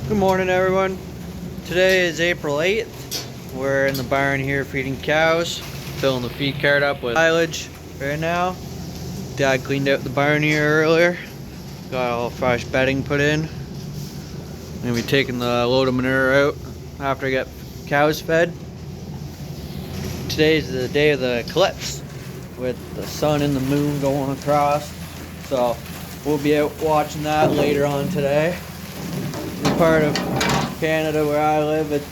Good morning, everyone. Today is April 8th. We're in the barn here feeding cows, filling the feed cart up with silage right now. Dad cleaned out the barn here earlier, got all fresh bedding put in. Gonna be taking the load of manure out after I get cows fed. Today's the day of the eclipse with the sun and the moon going across, so we'll be out watching that later on today. In part of Canada where I live, it's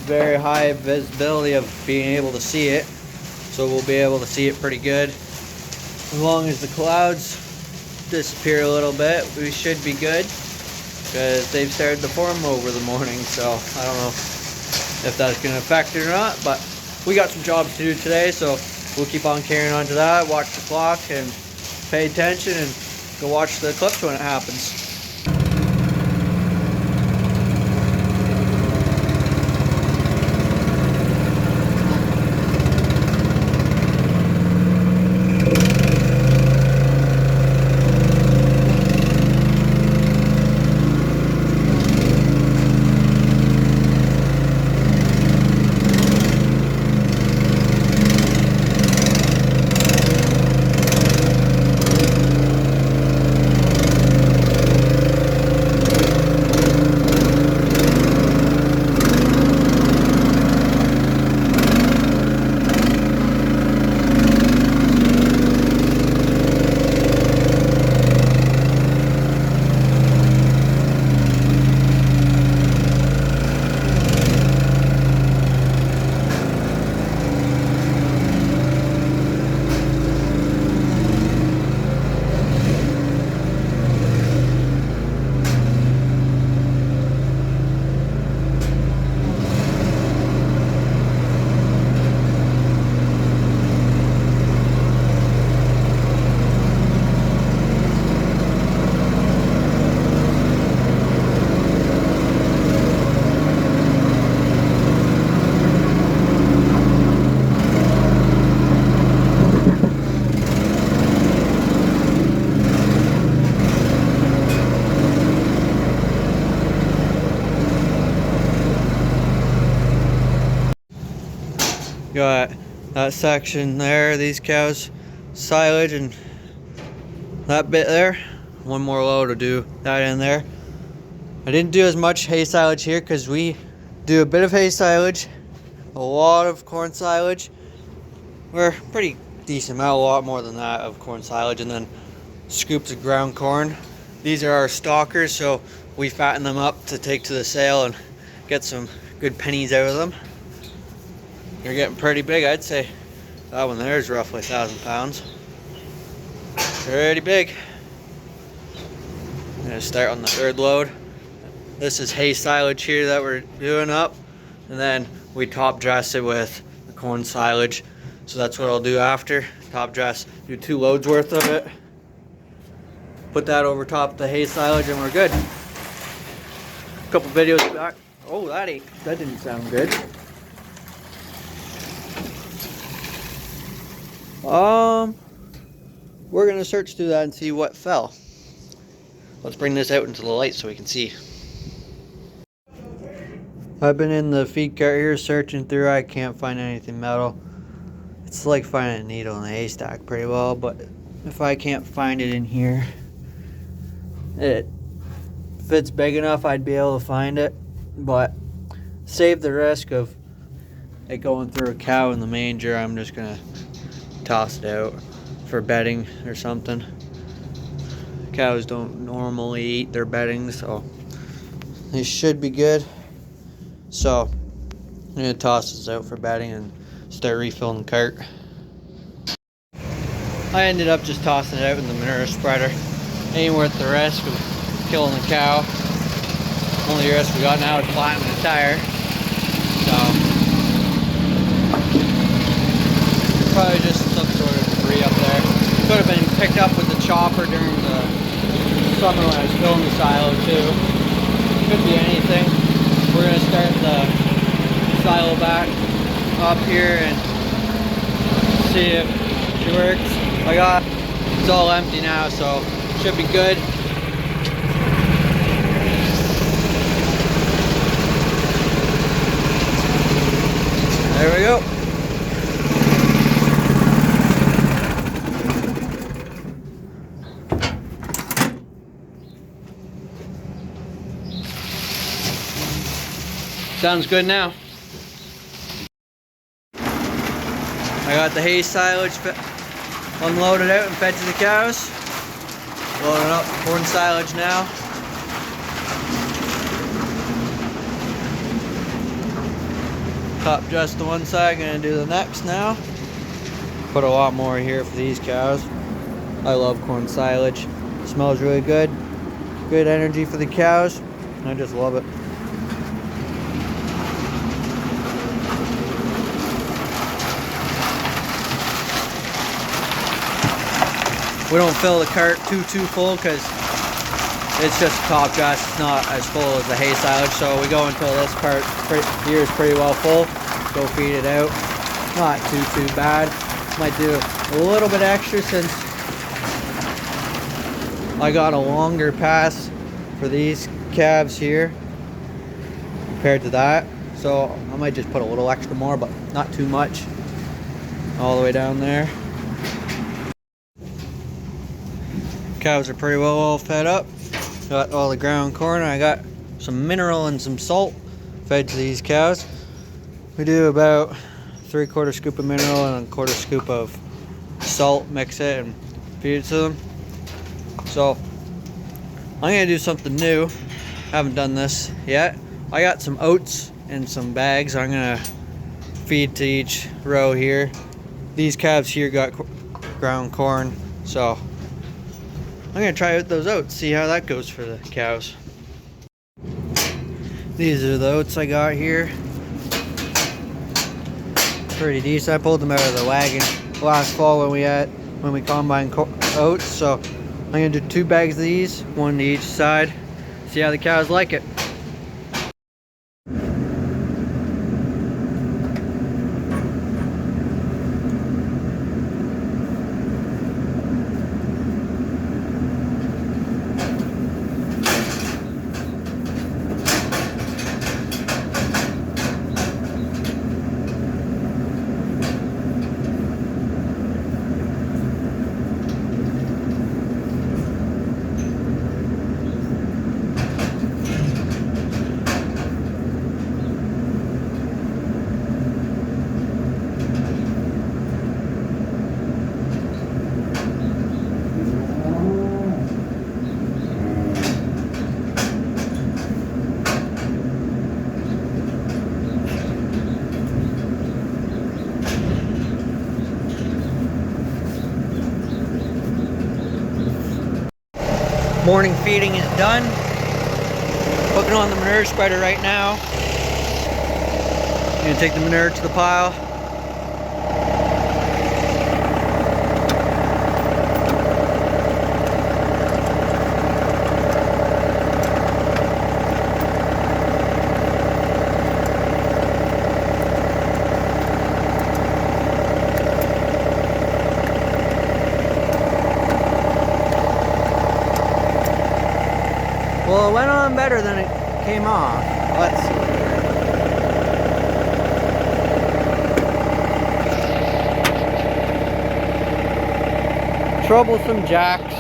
very high visibility of being able to see it, so we'll be able to see it pretty good. As long as the clouds disappear a little bit, we should be good, because they've started to form over the morning, so I don't know if that's going to affect it or not, but we got some jobs to do today, so we'll keep on carrying on to that, watch the clock and pay attention and go watch the eclipse when it happens. Got that section there, these cows, silage, and that bit there. One more load to do that in there. I didn't do as much hay silage here because we do a bit of hay silage, a lot of corn silage. We're pretty decent amount, a lot more than that of corn silage, and then scoops of ground corn. These are our stalkers, so we fatten them up to take to the sale and get some good pennies out of them. They're getting pretty big, I'd say. That one there is roughly 1,000 pounds. Pretty big. I'm gonna start on the third load. This is hay silage here that we're doing up, and then we top dress it with the corn silage. So that's what I'll do after. Top dress, do 2 loads worth of it. Put that over top of the hay silage and we're good. A couple videos back. Oh, that didn't sound good. We're gonna search through that and see what fell. Let's bring this out into the light so we can see. I've been in the feed cart here searching through. I can't find anything metal. It's like finding a needle in a haystack pretty well, but if I can't find it in here, if it's big enough, I'd be able to find it, but save the risk of it going through a cow in the manger. I'm just gonna toss it out for bedding or something. Cows don't normally eat their bedding, so they should be good. So I'm gonna toss this out for bedding and start refilling the cart. I ended up just tossing it out in the manure spreader. Ain't worth the risk of killing the cow. Only risk we got now is flattening the tire. So probably just some sort of debris up there. Could have been picked up with the chopper during the summer when I was filling the silo too. Could be anything. We're gonna start the silo back up here and see if she works. It's all empty now, so should be good. Sounds good now. I got the hay silage unloaded out and fed to the cows. Loading up corn silage now. Top just to one side, gonna do the next now. Put a lot more here for these cows. I love corn silage. It smells really good. Good energy for the cows. I just love it. We don't fill the cart too full because it's just top dress. It's not as full as the hay silage, so we go until this part here is pretty well full. Go feed it out. Not too bad. Might do a little bit extra since I got a longer pass for these calves here compared to that, so I might just put a little extra more, but not too much. All the way down there. Cows are pretty well all fed up. Got all the ground corn. I got some mineral and some salt fed to these cows. We do about 3/4 scoop of mineral and a 1/4 scoop of salt, mix it and feed it to them. So I'm gonna do something new. Haven't done this yet. I got some oats in some bags. I'm gonna feed to each row here. These calves here got ground corn, so I'm gonna try out those oats, see how that goes for the cows. These are the oats I got here. Pretty decent. I pulled them out of the wagon last fall when we combined oats, so I'm gonna do 2 bags of these, 1 to each side. See how the cows like it. Morning feeding is done. Hooking on the manure spreader right now. Gonna take the manure to the pile. Well, it went on better than it came off. Let's see. Troublesome jacks.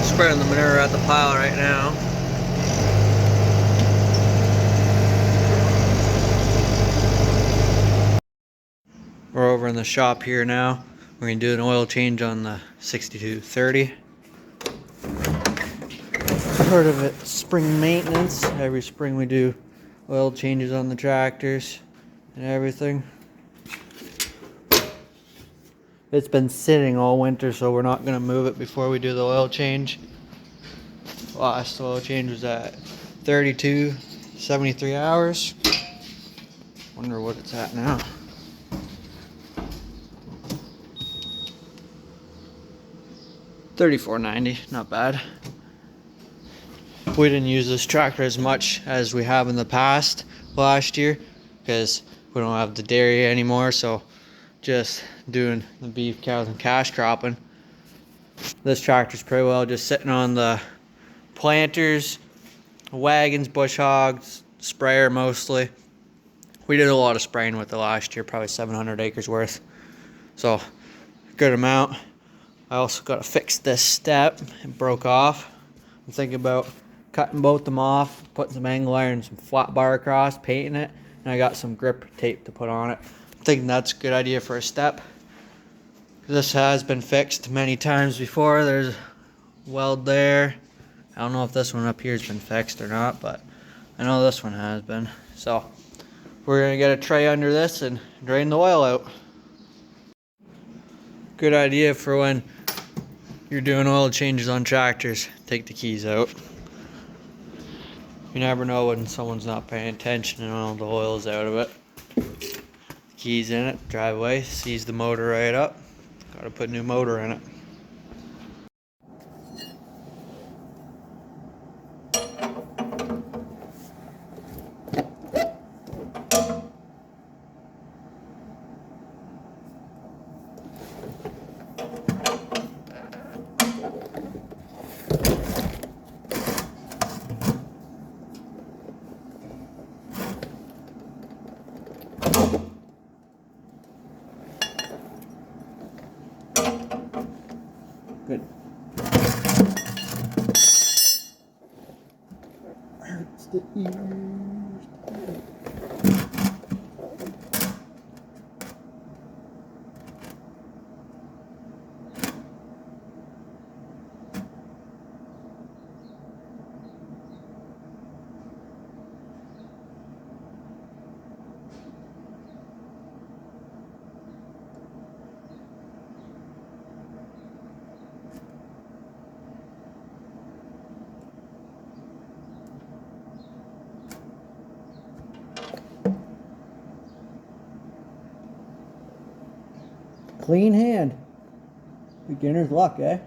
Spreading the manure at the pile right now. We're over in the shop here now. We're gonna do an oil change on the 6230. Part of it, spring maintenance. Every spring we do oil changes on the tractors and everything. It's been sitting all winter, so we're not gonna move it before we do the oil change. Last oil change was at 32, 73 hours. Wonder what it's at now. 34.90, not bad. We didn't use this tractor as much as we have in the past last year because we don't have the dairy anymore, so just doing the beef, cows, and cash cropping. This tractor's pretty well just sitting on the planters, wagons, bush hogs, sprayer mostly. We did a lot of spraying with it last year, probably 700 acres worth. So, good amount. I also got to fix this step. It broke off. I'm thinking about cutting both them off, putting some angle iron, some flat bar across, painting it, and I got some grip tape to put on it. I'm thinking that's a good idea for a step. This has been fixed many times before. There's a weld there. I don't know if this one up here has been fixed or not, but I know this one has been. So we're gonna get a tray under this and drain the oil out. Good idea for when you're doing oil changes on tractors. Take the keys out. You never know when someone's not paying attention and all the oil's out of it. Keys in it, drive away, seize the motor right up. Gotta put new motor in it. Good. Hurts the ears. Clean hand. Beginner's luck, eh?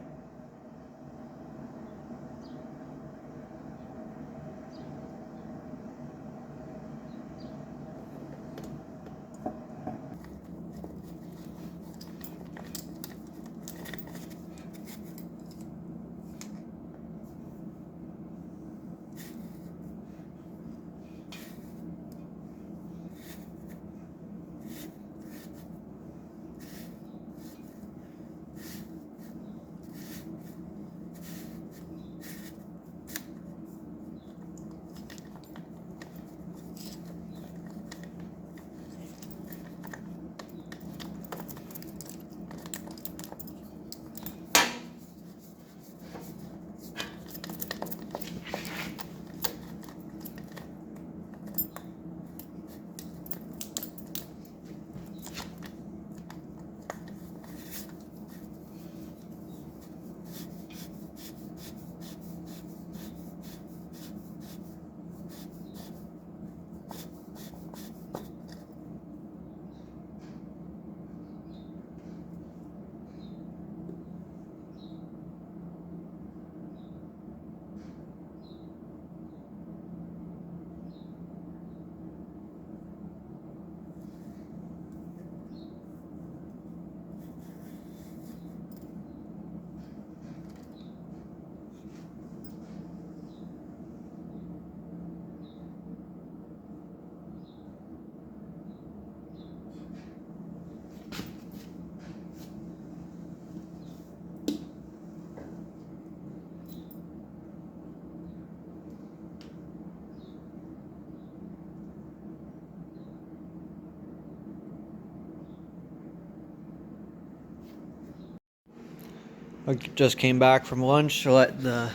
I just came back from lunch to let the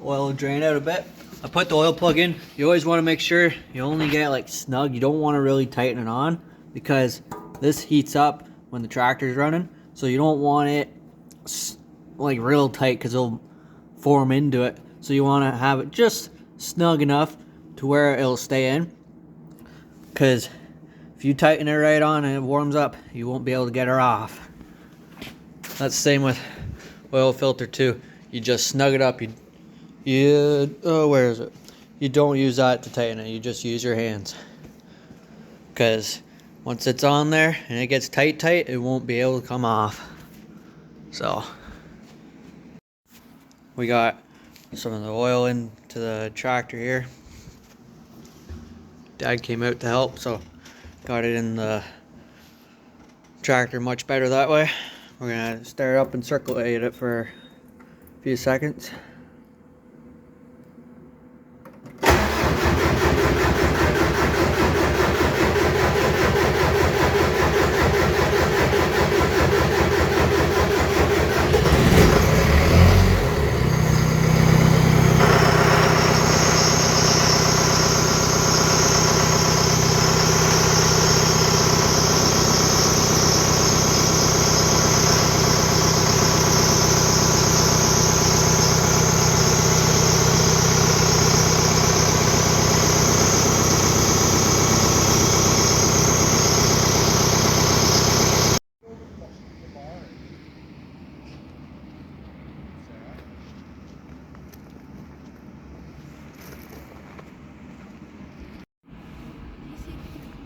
oil drain out a bit. I put the oil plug in. You always want to make sure you only get like snug. You don't want to really tighten it on because this heats up when the tractor's running. So you don't want it like real tight because it'll form into it. So you want to have it just snug enough to where it'll stay in. Because if you tighten it right on and it warms up, you won't be able to get her off. That's the same with oil filter too. You just snug it up. Where is it? You don't use that to tighten it. You just use your hands. Because once it's on there and it gets tight, it won't be able to come off. So we got some of the oil into the tractor here. Dad came out to help, so got it in the tractor much better that way. We're gonna start up and circulate it for a few seconds.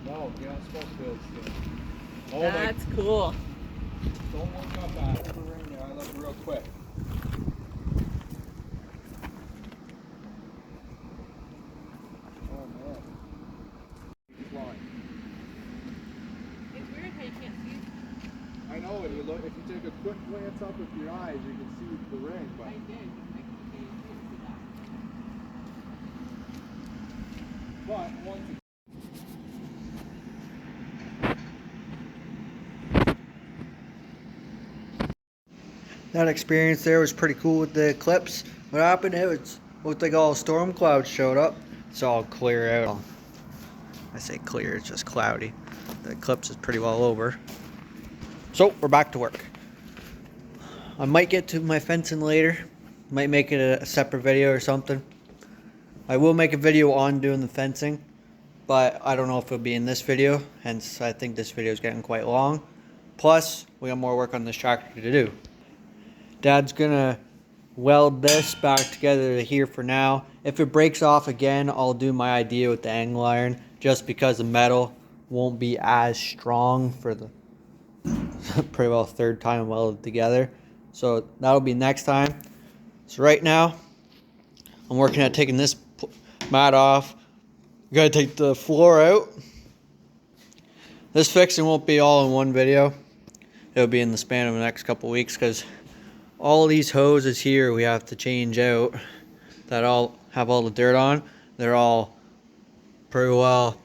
No, you're not supposed to. Oh, that's cool. Don't look up at it. I left real quick. Oh man. Flying. It's weird how you can't see. I know it. If you take a quick glance up with your eyes, you can see the ring. But I did. I couldn't see that. But once it's That experience there was pretty cool with the eclipse. What happened? It looked like all storm clouds showed up. It's all clear out. I say clear, it's just cloudy. The eclipse is pretty well over. So we're back to work. I might get to my fencing later. Might make it a separate video or something. I will make a video on doing the fencing, but I don't know if it'll be in this video. Hence, I think this video is getting quite long. Plus, we got more work on this tractor to do. Dad's gonna weld this back together here for now. If it breaks off again, I'll do my idea with the angle iron, just because the metal won't be as strong for the pretty well third time welded together. So that'll be next time. So right now, I'm working at taking this mat off. We gotta take the floor out. This fixing won't be all in one video. It'll be in the span of the next couple weeks, because all these hoses here we have to change out that all have all the dirt on. They're all pretty well,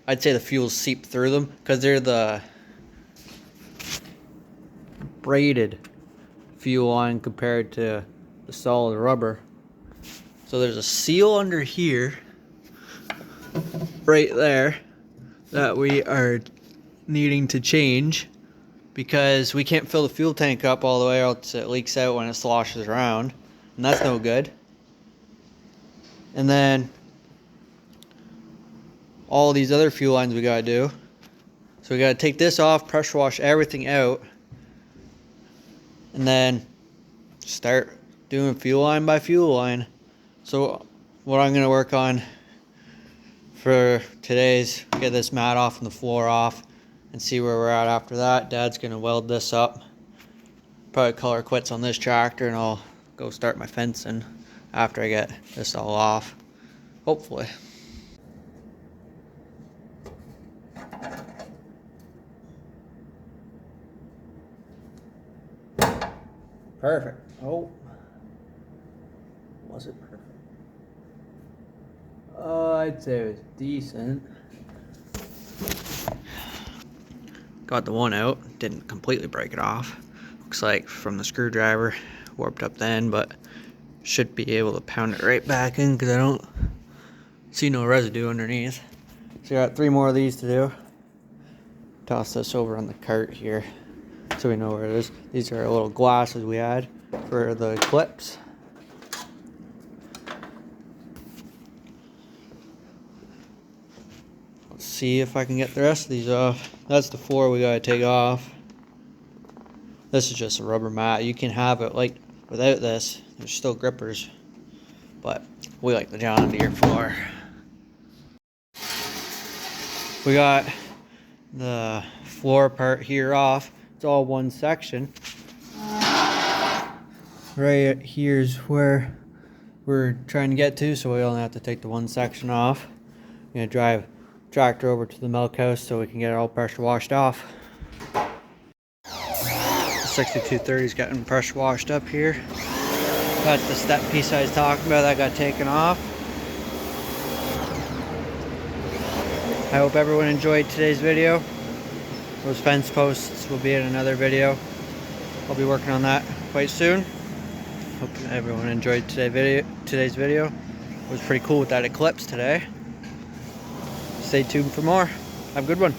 I'd say the fuel's seeped through them, because they're the braided fuel line compared to the solid rubber. So there's a seal under here, right there, that we are needing to change, because we can't fill the fuel tank up all the way, or else it leaks out when it sloshes around, and that's no good. And then all these other fuel lines we gotta do. So we gotta take this off, pressure wash everything out, and then start doing fuel line by fuel line. So what I'm gonna work on for today's get this mat off and the floor off, and see where we're at after that. Dad's gonna weld this up. Probably color quits on this tractor, and I'll go start my fencing after I get this all off. Hopefully. Perfect. Oh. Was it perfect? I'd say it was decent. Got the one out, didn't completely break it off. Looks like from the screwdriver, warped up then, but should be able to pound it right back in, because I don't see no residue underneath. So I got 3 more of these to do. Toss this over on the cart here so we know where it is. These are little glasses we had for the eclipse. Let's see if I can get the rest of these off. That's the 4 we gotta take off. This is just a rubber mat. You can have it like without this. There's still grippers, but we like the John Deere floor. We got the floor part here off. It's all one section. Right here's where we're trying to get to, so we only have to take the one section off. gonna drive tractor over to the milk house so we can get it all pressure washed off. 6230 is getting pressure washed up here. Got the step piece I was talking about that got taken off. I hope everyone enjoyed today's video. Those fence posts will be in another video. I'll be working on that quite soon. Hope everyone enjoyed today's video. It was pretty cool with that eclipse today. Stay tuned for more. Have a good one.